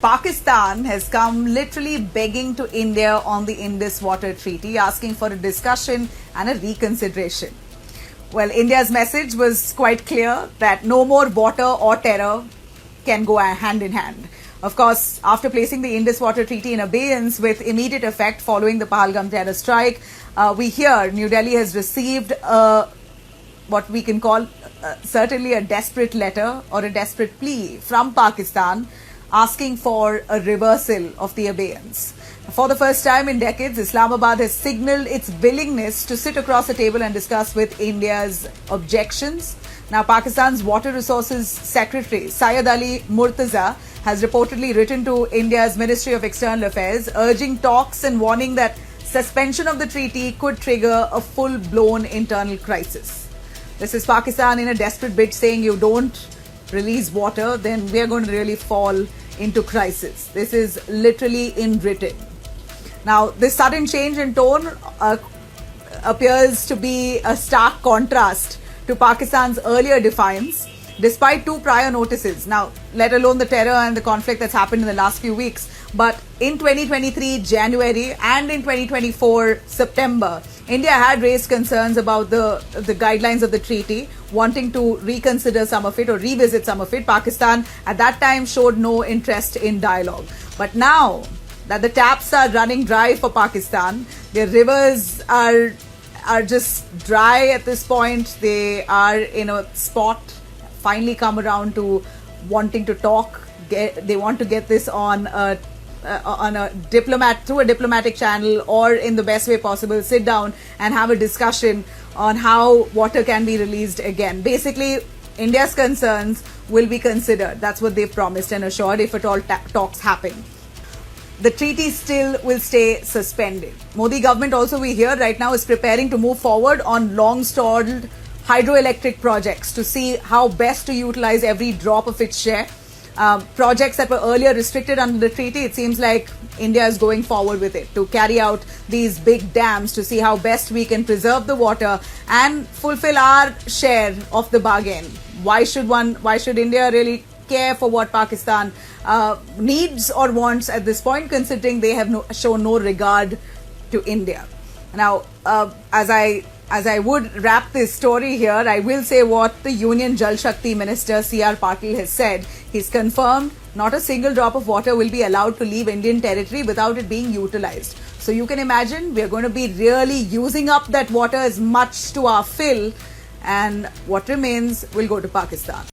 Pakistan has come literally begging to India on the Indus Water Treaty, asking for a discussion and a reconsideration. Well, India's message was quite clear that no more water or terror can go hand in hand. Of course, after placing the Indus Water Treaty in abeyance with immediate effect following the Pahalgam terror strike, we hear New Delhi has received what we can call certainly a desperate letter or a desperate plea from Pakistan asking for a reversal of the abeyance. For the first time in decades, Islamabad has signaled its willingness to sit across a table and discuss with India's objections. Now, Pakistan's Water Resources Secretary Syed Ali Murtaza has reportedly written to India's Ministry of External Affairs, urging talks and warning that suspension of the treaty could trigger a full-blown internal crisis. This is Pakistan in a desperate bid saying you don't release water, then we are going to really fall into crisis. This is literally in written. Now, this sudden change in tone appears to be a stark contrast to Pakistan's earlier defiance, despite two prior notices. Now, let alone the terror and the conflict that's happened in the last few weeks. But in 2023 January and in 2024 September, India had raised concerns about the guidelines of the treaty, wanting to reconsider some of it or revisit some of it. Pakistan at that time showed no interest in dialogue. But now that the taps are running dry for Pakistan, their rivers are just dry at this point. They are in a spot, finally come around to wanting to talk. They want to get this on a diplomatic channel, or in the best way possible, sit down and have a discussion on how water can be released again. Basically, India's concerns will be considered. That's what they've promised and assured if at all talks happen. The treaty still will stay suspended. Modi government also, we hear right now, is preparing to move forward on long-stalled hydroelectric projects to see how best to utilize every drop of its share. Projects that were earlier restricted under the treaty, it seems like India is going forward with it to carry out these big dams to see how best we can preserve the water and fulfill our share of the bargain. Why should India really care for what Pakistan needs or wants at this point, considering they have shown no regard to India? Now, as I would wrap this story here, I will say what the Union Jal Shakti Minister C.R. Patil has said. He's confirmed not a single drop of water will be allowed to leave Indian territory without it being utilized. So you can imagine we're going to be really using up that water as much to our fill, and what remains will go to Pakistan.